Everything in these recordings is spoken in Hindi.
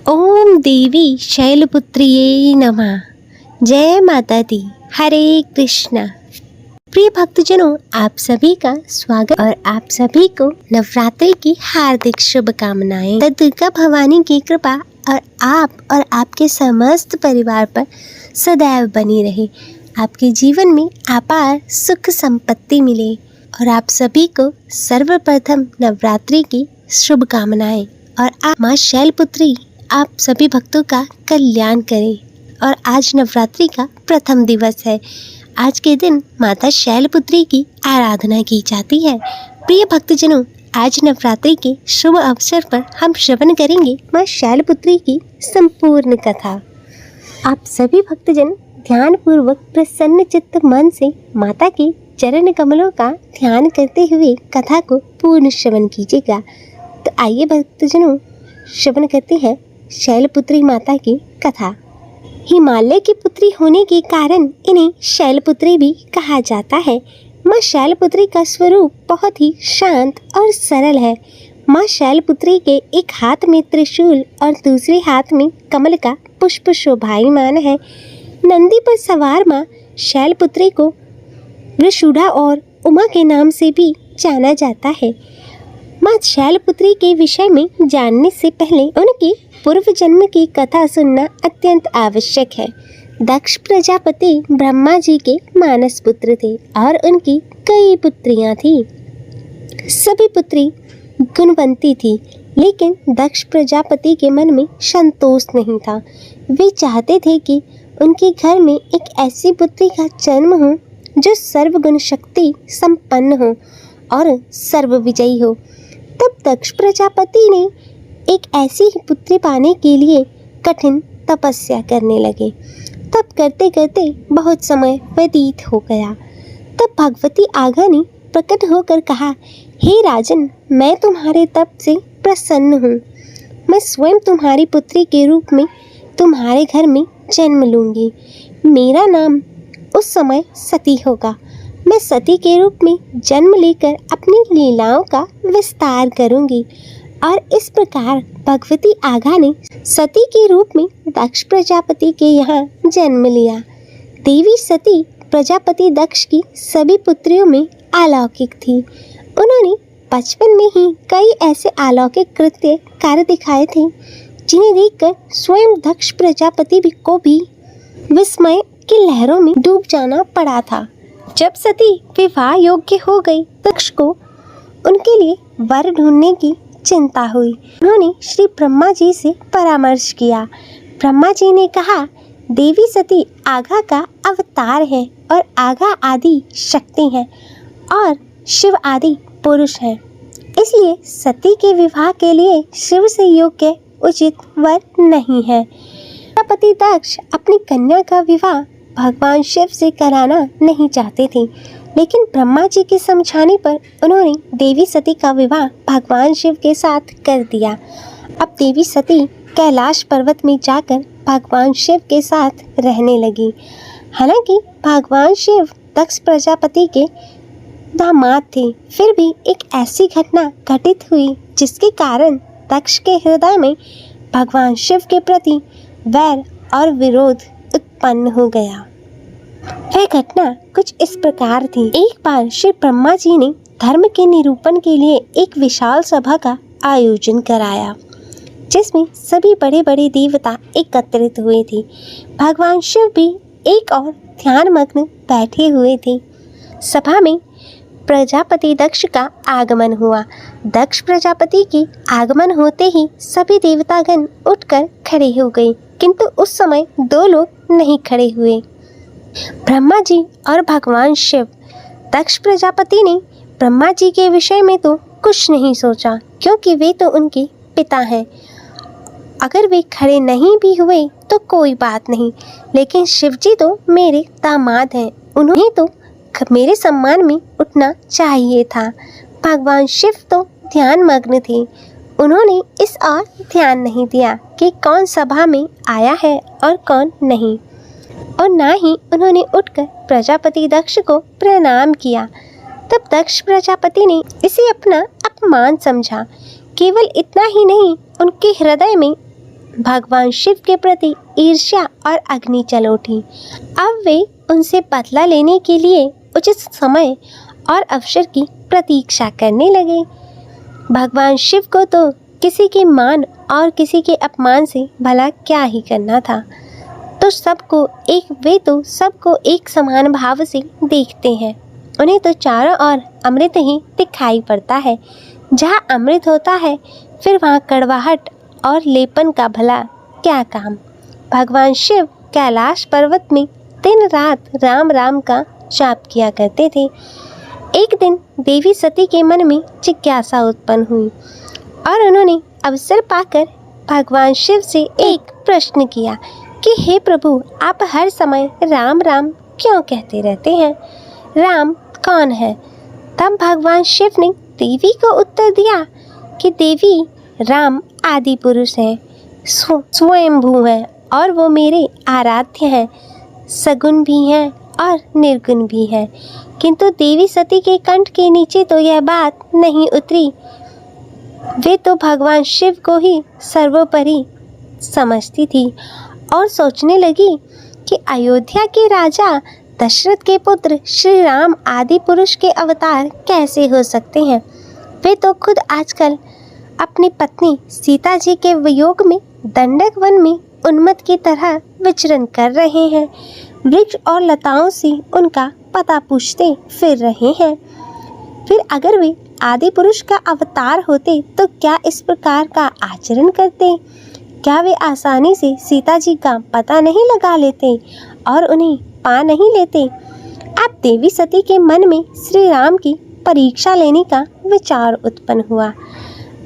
ओम देवी शैलपुत्रिये नमः। जय माता दी। हरे कृष्णा। प्रिय भक्तजनों, आप सभी का स्वागत और आप सभी को नवरात्रि की हार्दिक शुभकामनाएं। तो दुर्गा भवानी की कृपा और आप और आपके समस्त परिवार पर सदैव बनी रहे। आपके जीवन में अपार सुख संपत्ति मिले और आप सभी को सर्वप्रथम नवरात्रि की शुभकामनाएं। और आप माँ शैलपुत्री आप सभी भक्तों का कल्याण करें। और आज नवरात्रि का प्रथम दिवस है। आज के दिन माता शैलपुत्री की आराधना की जाती है। प्रिय भक्तजनों, आज नवरात्रि के शुभ अवसर पर हम श्रवण करेंगे माँ शैलपुत्री की संपूर्ण कथा। आप सभी भक्तजन ध्यान पूर्वक प्रसन्न चित्त मन से माता के चरण कमलों का ध्यान करते हुए कथा को पूर्ण श्रवण कीजिएगा। तो आइए भक्तजनों, श्रवण करते हैं शैलपुत्री माता की कथा। हिमालय की पुत्री होने के कारण इन्हें शैलपुत्री भी कहा जाता है। माँ शैलपुत्री का स्वरूप बहुत ही शांत और सरल है। माँ शैलपुत्री के एक हाथ में त्रिशूल और दूसरे हाथ में कमल का पुष्प शोभायमान है। नंदी पर सवार माँ शैलपुत्री को वृषुड़ा और उमा के नाम से भी जाना जाता है। माँ शैलपुत्री के विषय में जानने से पहले उनके पूर्व जन्म की कथा सुनना अत्यंत आवश्यक है। दक्ष प्रजापति ब्रह्मा जी के मानस पुत्र थे और उनकी कई पुत्रियां थीं। सभी पुत्री गुणवंती थी, लेकिन दक्ष प्रजापति के मन में संतोष नहीं था। वे चाहते थे कि उनके घर में एक ऐसी पुत्री का जन्म हो जो सर्वगुण शक्ति संपन्न हो और सर्वविजयी हो। तब दक्ष प्रजापति ने एक ऐसी ही पुत्री पाने के लिए कठिन तपस्या करने लगे। तब करते करते बहुत समय व्यतीत हो गया। तब भगवती आगा ने प्रकट होकर कहा, हे राजन, मैं तुम्हारे तप से प्रसन्न हूँ। मैं स्वयं तुम्हारी पुत्री के रूप में तुम्हारे घर में जन्म लूँगी। मेरा नाम उस समय सती होगा। मैं सती के रूप में जन्म लेकर अपनी लीलाओं का विस्तार करूँगी। और इस प्रकार भगवती आगा ने सती के रूप में दक्ष प्रजापति के यहाँ जन्म लिया। देवी सती प्रजापति दक्ष की सभी पुत्रियों में अलौकिक थी। उन्होंने बचपन में ही कई ऐसे अलौकिक कृत्य कार्य दिखाए थे जिन्हें देखकर स्वयं दक्ष प्रजापति को भी विस्मय की लहरों में डूब जाना पड़ा था। जब सती विवाह योग्य हो गई, दक्ष को उनके लिए वर ढूंढने की चिंता हुई। उन्होंने श्री ब्रह्मा जी से परामर्श किया। ब्रह्मा जी ने कहा, देवी सती आगा का अवतार है और आगा आदि शक्ति है और शिव आदि पुरुष है। इसलिए सती के विवाह के लिए शिव से योग्य उचित वर नहीं है। प्रजापति दक्ष अपनी कन्या का विवाह भगवान शिव से कराना नहीं चाहते थे, लेकिन ब्रह्मा जी के समझाने पर उन्होंने देवी सती का विवाह भगवान शिव के साथ कर दिया। अब देवी सती कैलाश पर्वत में जाकर भगवान शिव के साथ रहने लगी। हालांकि भगवान शिव दक्ष प्रजापति के दामाद थे, फिर भी एक ऐसी घटना घटित हुई जिसके कारण दक्ष के हृदय में भगवान शिव के प्रति वैर और विरोध उत्पन्न हो गया। वह घटना कुछ इस प्रकार थी। एक बार श्री ब्रह्मा जी ने धर्म के निरूपण के लिए एक विशाल सभा का आयोजन कराया, जिसमें सभी बड़े बड़े देवता एकत्रित हुए थे। भगवान शिव भी एक और ध्यान मग्न बैठे हुए थे। सभा में प्रजापति दक्ष का आगमन हुआ। दक्ष प्रजापति के आगमन होते ही सभी देवतागण उठकर खड़े हो गए, किंतु उस समय दो लोग नहीं खड़े हुए, ब्रह्मा जी और भगवान शिव। दक्ष प्रजापति ने ब्रह्मा जी के विषय में तो कुछ नहीं सोचा, क्योंकि वे तो उनके पिता हैं। अगर वे खड़े नहीं भी हुए तो कोई बात नहीं, लेकिन शिव जी तो मेरे दामाद हैं, उन्हें तो मेरे सम्मान में उठना चाहिए था। भगवान शिव तो ध्यान मग्न थे। उन्होंने इस ओर ध्यान नहीं दिया कि कौन सभा में आया है और कौन नहीं, और ना ही उन्होंने उठकर प्रजापति दक्ष को प्रणाम किया। तब दक्ष प्रजापति ने इसे अपना अपमान समझा। केवल इतना ही नहीं, उनके हृदय में भगवान शिव के प्रति ईर्ष्या और अग्नि चल उठी। अब वे उनसे बदला लेने के लिए उचित समय और अवसर की प्रतीक्षा करने लगे। भगवान शिव को तो किसी के मान और किसी के अपमान से भला क्या ही करना था। तो वे तो सबको एक समान भाव से देखते हैं। उन्हें तो चारों ओर अमृत ही दिखाई पड़ता है। जहाँ अमृत होता है फिर वहाँ कड़वाहट और लेपन का भला क्या काम। भगवान शिव कैलाश पर्वत में दिन रात राम राम का जाप किया करते थे। एक दिन देवी सती के मन में जिज्ञासा उत्पन्न हुई और उन्होंने अवसर पाकर भगवान शिव से एक प्रश्न किया कि हे प्रभु, आप हर समय राम राम क्यों कहते रहते हैं? राम कौन है? तब भगवान शिव ने देवी को उत्तर दिया कि देवी, राम आदि पुरुष हैं, स्वयंभू हैं और वो मेरे आराध्य हैं, सगुण भी हैं और निर्गुण भी हैं। किंतु देवी सती के कंठ के नीचे तो यह बात नहीं उतरी। वे तो भगवान शिव को ही सर्वोपरि समझती थी और सोचने लगी कि अयोध्या के राजा दशरथ के पुत्र श्री राम आदि पुरुष के अवतार कैसे हो सकते हैं? वे तो खुद आजकल अपनी पत्नी सीता जी के वियोग में दंडक वन में उन्मत्त की तरह विचरण कर रहे हैं। वृक्ष और लताओं से उनका पता पूछते फिर रहे हैं। फिर अगर वे आदि पुरुष का अवतार होते तो क्या इस प्रकार का आचरण करते? क्या वे आसानी से सीता जी का पता नहीं लगा लेते और उन्हें पा नहीं लेते? अब देवी सती के मन में श्री राम की परीक्षा लेने का विचार उत्पन्न हुआ।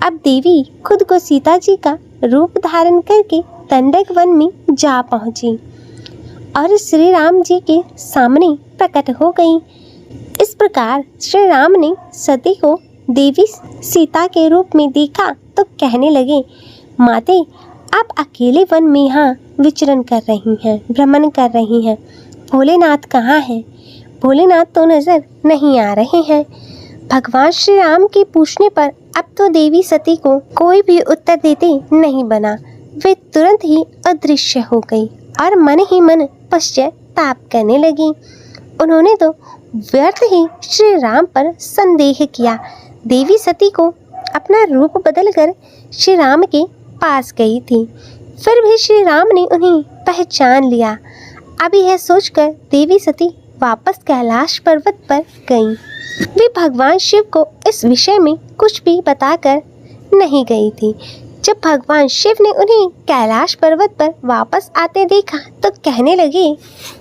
अब देवी खुद को सीता जी का रूप धारण करके दंडक वन में जा पहुंची और श्री राम जी के सामने प्रकट हो गई। इस प्रकार श्री राम ने सती को देवी सीता के रूप में देखा तो कहने लगे, माते, आप अकेले वन में यहाँ विचरण कर रही हैं, भ्रमण कर रही हैं। भोलेनाथ कहाँ हैं? भोलेनाथ तो नजर नहीं आ रहे हैं। भगवान श्री राम के पूछने पर अब तो देवी सती को कोई भी उत्तर देते नहीं बना। वे तुरंत ही अदृश्य हो गई और मन ही मन पश्चाताप करने लगी। उन्होंने तो व्यर्थ ही श्री राम पर संदेह किया। देवी सती को अपना रूप बदलकर श्री राम के पास गई थी, फिर भी श्री राम ने उन्हें पहचान लिया। अब यह सोचकर देवी सती वापस कैलाश पर्वत पर गईं। वे भगवान शिव को इस विषय में कुछ भी बताकर नहीं गई थी। जब भगवान शिव ने उन्हें कैलाश पर्वत पर वापस आते देखा तो कहने लगे,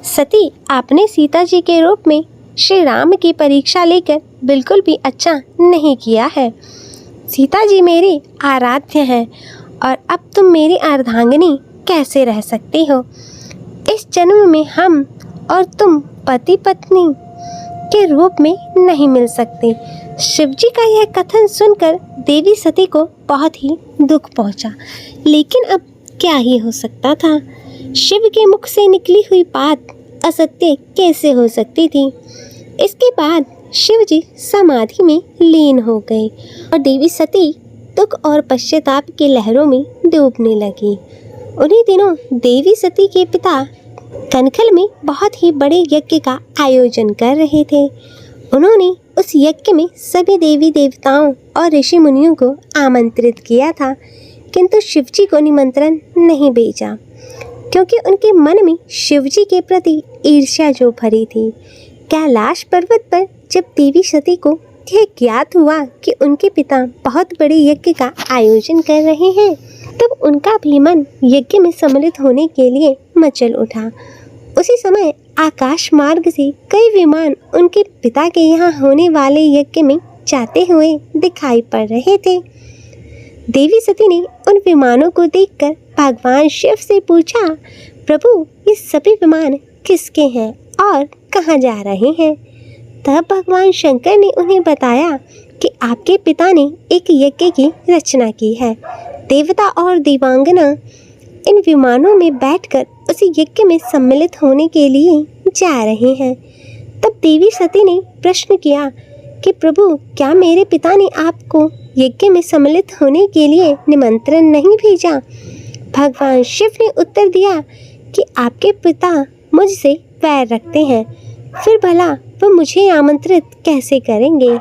सती, आपने सीता जी के रूप में श्री राम की परीक्षा लेकर बिल्कुल भी अच्छा नहीं किया है। सीता जी मेरे आराध्य हैं और अब तुम मेरी अर्धांगिनी कैसे रह सकती हो? इस जन्म में हम और तुम पति पत्नी के रूप में नहीं मिल सकते। शिवजी का यह कथन सुनकर देवी सती को बहुत ही दुख पहुंचा, लेकिन अब क्या ही हो सकता था। शिव के मुख से निकली हुई बात असत्य कैसे हो सकती थी। इसके बाद शिवजी समाधि में लीन हो गए और देवी सती दुख और पश्चाताप की लहरों में डूबने लगी। उन्हीं दिनों देवी सती के पिता कनखल में बहुत ही बड़े यज्ञ का आयोजन कर रहे थे। उन्होंने उस यज्ञ में सभी देवी देवताओं और ऋषि मुनियों को आमंत्रित किया था, किंतु शिवजी को निमंत्रण नहीं भेजा, क्योंकि उनके मन में शिवजी के प्रति ईर्ष्या जो भरी थी। कैलाश पर्वत पर जब देवी सती को यह ज्ञात हुआ कि उनके पिता बहुत बड़े यज्ञ का आयोजन कर रहे हैं, तब उनका भी मन यज्ञ में सम्मिलित होने के लिए मचल उठा। उसी समय आकाश मार्ग से कई विमान उनके पिता के यहाँ होने वाले यज्ञ में जाते हुए दिखाई पड़ रहे थे। देवी सती ने उन विमानों को देखकर भगवान शिव से पूछा, प्रभु, ये सभी विमान किसके हैं और कहाँ जा रहे हैं? तब भगवान शंकर ने उन्हें बताया कि आपके पिता ने एक यज्ञ की रचना की है। देवता और देवांगना इन विमानों में बैठकर उसी यज्ञ में सम्मिलित होने के लिए जा रहे हैं। तब देवी सती ने प्रश्न किया कि प्रभु, क्या मेरे पिता ने आपको यज्ञ में सम्मिलित होने के लिए निमंत्रण नहीं भेजा? भगवान शिव ने उत्तर दिया कि आपके पिता मुझसे वैर रखते हैं, फिर भला वो मुझे आमंत्रित कैसे करेंगे।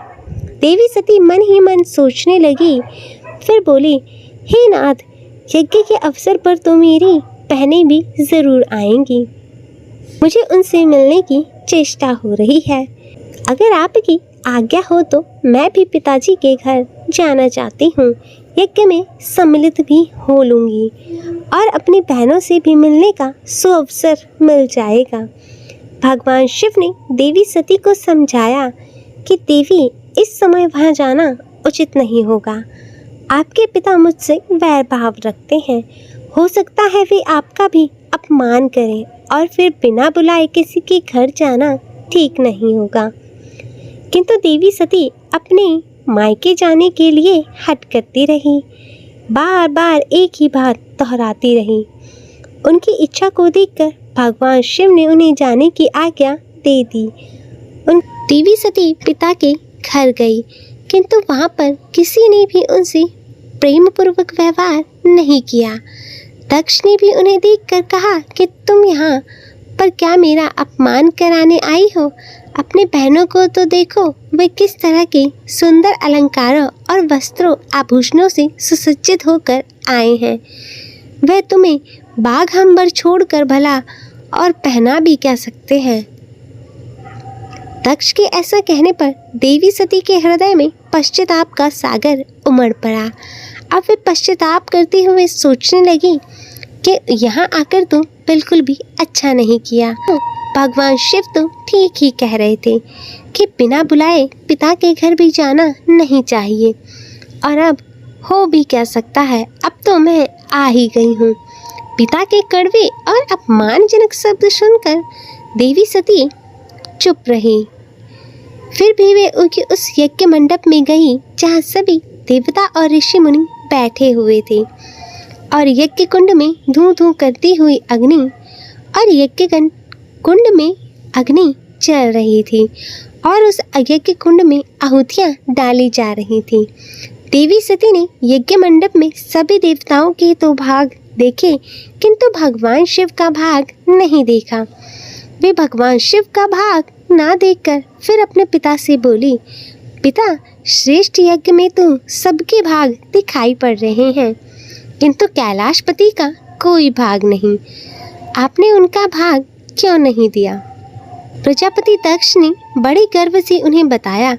देवी सती मन ही मन सोचने लगी, फिर बोली, हे नाथ, यज्ञ के अवसर पर तो मेरी बहनें भी ज़रूर आएंगी। मुझे उनसे मिलने की चेष्टा हो रही है। अगर आपकी आज्ञा हो तो मैं भी पिताजी के घर जाना चाहती हूँ। यज्ञ में सम्मिलित भी हो लूँगी और अपनी बहनों से भी मिलने का सुअवसर मिल जाएगा। भगवान शिव ने देवी सती को समझाया कि देवी, इस समय वहाँ जाना उचित नहीं होगा। आपके पिता मुझसे वैर भाव रखते हैं। हो सकता है वे आपका भी अपमान करें और फिर बिना बुलाए किसी के घर जाना ठीक नहीं होगा। किंतु देवी सती अपने मायके जाने के लिए हट करती रही, बार बार एक ही बात दोहराती रही। उनकी इच्छा को देखकर भगवान शिव ने उन्हें जाने की आज्ञा दे दी। देवी सती पिता के घर गई, किंतु वहाँ पर किसी ने भी उनसे प्रेम पूर्वक व्यवहार नहीं किया। दक्ष ने भी उन्हें देखकर कहा कि तुम यहाँ पर क्या मेरा अपमान कराने आई हो? अपने बहनों को तो देखो, वे किस तरह के सुंदर अलंकारों और वस्त्रों आभूषणों से सुसज्जित होकर आए हैं। वह तुम्हें बाघ अंबर छोड़कर भला और पहना भी क्या सकते हैं। दक्ष के ऐसा कहने पर देवी सती के हृदय में पश्चाताप का सागर उमड़ पड़ा। अब वे पश्चाताप करते हुए सोचने लगी कि यहाँ आकर तो बिल्कुल भी अच्छा नहीं किया। भगवान शिव तो ठीक ही कह रहे थे कि बिना बुलाए पिता के घर भी जाना नहीं चाहिए। और अब हो भी क्या सकता है, अब तो मैं आ ही गई हूँ। पिता के कड़वे और अपमानजनक शब्द सुनकर देवी सती चुप रही। फिर भी वे उनके उस यज्ञ मंडप में गई जहाँ सभी देवता और ऋषि मुनि बैठे हुए थे और यज्ञ कुंड में धूं धूं करती हुई अग्नि और यज्ञ कुंड में अग्नि चल रही थी और उस यज्ञ कुंड में आहुतियाँ डाली जा रही थी। देवी सती ने यज्ञ मंडप में सभी देवताओं के तो भाग देखे, किंतु भगवान शिव का भाग नहीं देखा। वे भगवान शिव का भाग ना देखकर फिर अपने पिता से बोली, पिता, श्रेष्ठ यज्ञ में तो सबके भाग दिखाई पड़ रहे हैं, किंतु कैलाशपति का कोई भाग नहीं। आपने उनका भाग क्यों नहीं दिया? प्रजापति दक्ष ने बड़े गर्व से उन्हें बताया,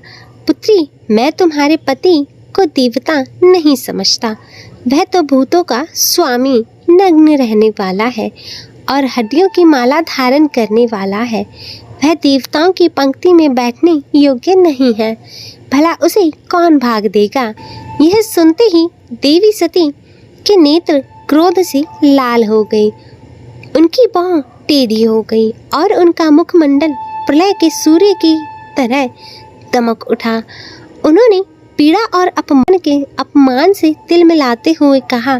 पुत्री, मैं तुम्हारे पति को देवता नहीं समझता। वह तो भूतों का स्वामी, नग्न रहने वाला है और हड्डियों की माला धारण करने वाला है। वह देवताओं की पंक्ति में बैठने योग्य नहीं है। भला उसे कौन भाग देगा? यह सुनते ही देवी सती के नेत्र क्रोध से लाल हो गए, उनकी बाँह टेढ़ी हो गई और उनका मुखमंडल प्रलय के सूर्य की तरह दमक उठा। उन्होंने पीड़ा और अपमान से तिलमिलाते हुए कहा,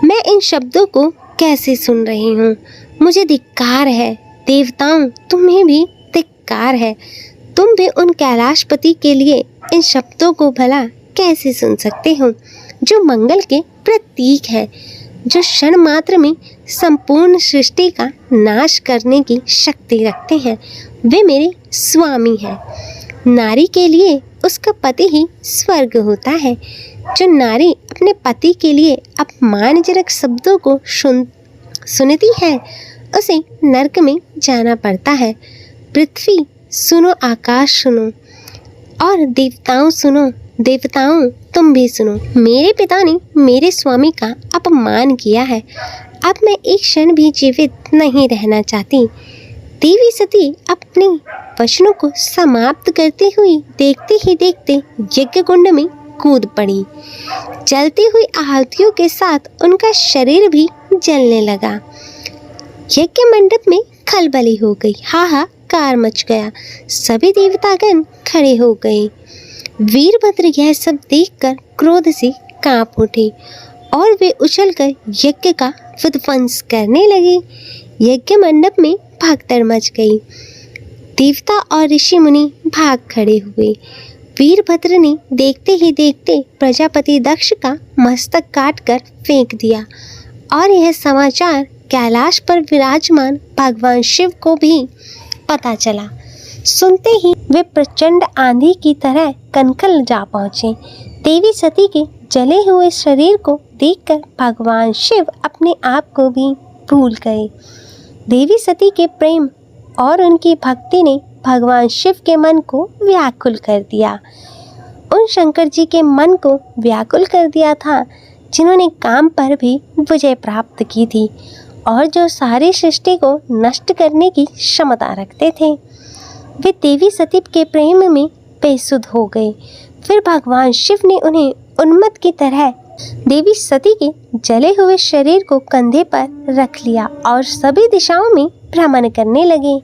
मैं इन शब्दों को कैसे सुन रही हूँ? मुझे धिक्कार है। देवताओं, तुम्हें भी धिक्कार है। तुम भी उन कैलाशपति के लिए इन शब्दों को भला कैसे सुन सकते हो, जो मंगल के प्रतीक है, जो क्षण मात्र में संपूर्ण सृष्टि का नाश करने की शक्ति रखते हैं। वे मेरे स्वामी हैं। नारी के लिए उसका पति ही स्वर्ग होता है। जो नारी अपने पति के लिए अपमानजनक शब्दों को सुनती है, उसे नरक में जाना पड़ता है। पृथ्वी सुनो, आकाश सुनो और देवताओं सुनो। देवताओं, तुम भी सुनो। मेरे पिता ने मेरे स्वामी का अपमान किया है। अब मैं एक क्षण भी जीवित नहीं रहना चाहती। देवी सती अपने वचनों को समाप्त करते हुए देखते ही देखते यज्ञ कुंड में कूद पड़ी। जलती हुई आहुतियों के साथ उनका शरीर भी जलने लगा। यज्ञ मंडप में खलबली हो गई, हाहाकार मच गया। सभी देवतागण खड़े हो गए। वीरभद्र यह सब देखकर क्रोध से कांप उठे और वे उछलकर यज्ञ का विध्वंस करने लगे। यज्ञ मंडप में भगदड़ मच गई। देवता और ऋषि मुनि भाग खड़े हुए। वीरभद्र ने देखते ही देखते प्रजापति दक्ष का मस्तक काटकर फेंक दिया और यह समाचार कैलाश पर विराजमान भगवान शिव को भी पता चला। सुनते ही वे प्रचंड आंधी की तरह कनकल जा पहुँचे। देवी सती के जले हुए शरीर को देखकर भगवान शिव अपने आप को भी भूल गए। देवी सती के प्रेम और उनकी भक्ति ने भगवान शिव के मन को व्याकुल कर दिया। उन शंकर जी के मन को व्याकुल कर दिया था जिन्होंने काम पर भी विजय प्राप्त की थी और जो सारी सृष्टि को नष्ट करने की क्षमता रखते थे। वे देवी सती के प्रेम में बेसुध हो गए। फिर भगवान शिव ने उन्हें उन्मत्त की तरह देवी सती के जले हुए शरीर को कंधे पर रख लिया और सभी दिशाओं में भ्रमण करने लगे।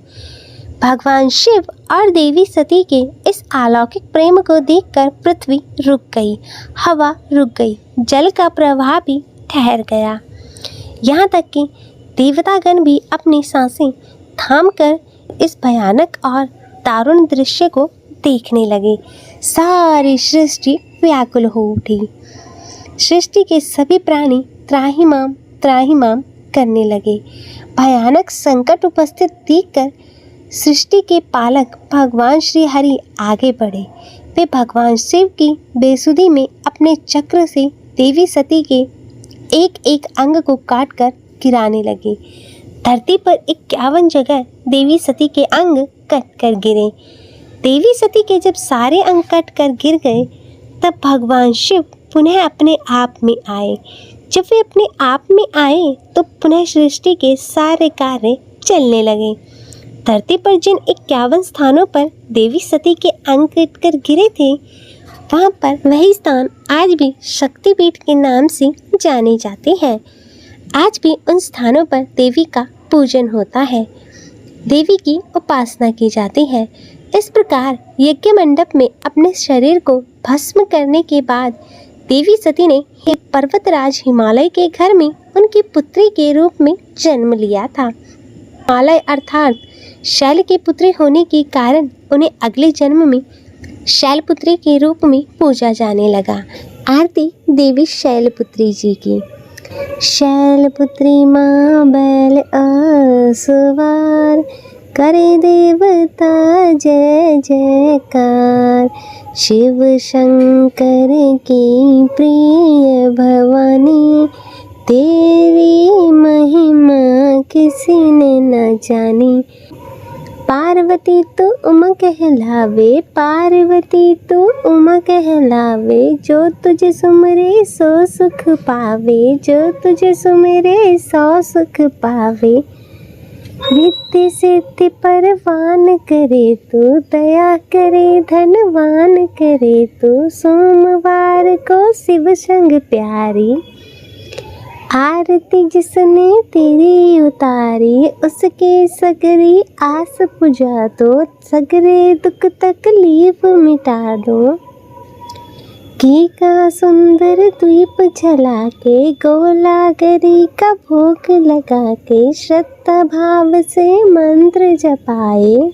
भगवान शिव और देवी सती के इस अलौकिक प्रेम को देखकर पृथ्वी रुक गई, हवा रुक गई, जल का प्रवाह भी ठहर गया। यहाँ तक कि देवतागण भी अपनी सांसें थामकर इस भयानक और दारुण दृश्य को देखने लगे। सारी सृष्टि व्याकुल हो उठी। सृष्टि के सभी प्राणी त्राहिमाम करने लगे। भयानक संकट उपस्थित देखकर सृष्टि के पालक भगवान श्री हरि आगे बढ़े। वे भगवान शिव की बेसुधी में अपने चक्र से देवी सती के एक एक अंग को काटकर गिराने लगे। धरती पर 51 जगह देवी सती के अंग कटकर गिरे। देवी सती के जब सारे अंग कटकर गिर गए तब भगवान शिव पुनः अपने आप में आए। जब वे अपने आप में आए तो पुनः सृष्टि के सारे कार्य चलने लगे। धरती पर जिन 51 स्थानों पर देवी सती के अंग कटकर गिरे थे वहाँ पर वही स्थान आज भी शक्तिपीठ के नाम से जाने जाते हैं। आज भी उन स्थानों पर देवी का पूजन होता है, देवी की उपासना की जाती है। इस प्रकार यज्ञ मंडप में अपने शरीर को भस्म करने के बाद देवी सती ने एक पर्वतराज हिमालय के घर में उनकी पुत्री के रूप में जन्म लिया था। हिमालय अर्थात शैल के पुत्री होने के कारण उन्हें अगले जन्म में शैलपुत्री के रूप में पूजा जाने लगा। आरती देवी शैलपुत्री जी की। शैलपुत्री माँ बैल असवार, करे देवता जय जयकार। शिव शंकर की प्रिय भवानी, तेरी महिमा किसी ने न जानी। पार्वती तो उमा कहलावे, पार्वती तो उमा कहलावे। जो तुझे सुमरे सो सुख पावे, जो तुझे सुमरे सो सुख पावे। रिद्धि सिद्धि परवान करे तू, दया करे धनवान करे तू। सोमवार को शिव संग प्यारी, आरती जिसने तेरी उतारी। उसके सगरी आस पुजा दो, सगरे दुख तकलीफ मिटा दो। घी का सुंदर द्वीप जला के, गोलागरी का भोग लगा के। श्रद्धा भाव से मंत्र जपाए,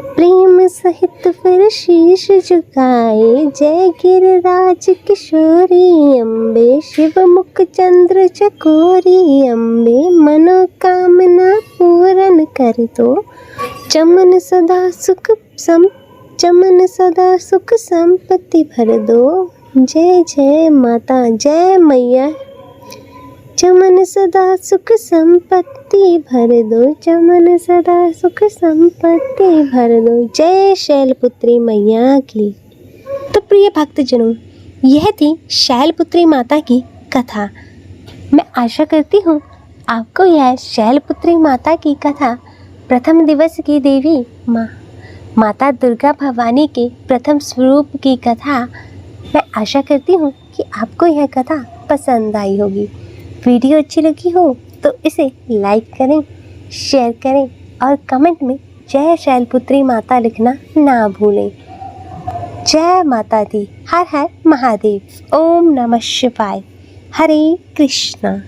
प्रेम सहित फिर शीश झुकाए। जय गिरिराज किशोरी अम्बे, शिव मुख चंद्र चकोरी अम्बे। मनोकामना पूर्ण कर दो, चमन सदा सुख संपत्ति भर दो। जय जय माता, जय मैया। चमन सदा सुख संपत्ति भर दो, चमन सदा सुख संपत्ति भर दो। जय शैलपुत्री मैया की। तो प्रिय भक्तजनों, यह थी शैलपुत्री माता की कथा। मैं आशा करती हूँ आपको यह शैलपुत्री माता की कथा, प्रथम दिवस की देवी माता दुर्गा भवानी के प्रथम स्वरूप की कथा, मैं आशा करती हूँ कि आपको यह कथा पसंद आई होगी। वीडियो अच्छी लगी हो तो इसे लाइक करें, शेयर करें और कमेंट में जय शैलपुत्री माता लिखना ना भूलें। जय माता दी। हर हर महादेव। ओम नमः शिवाय। हरे कृष्णा।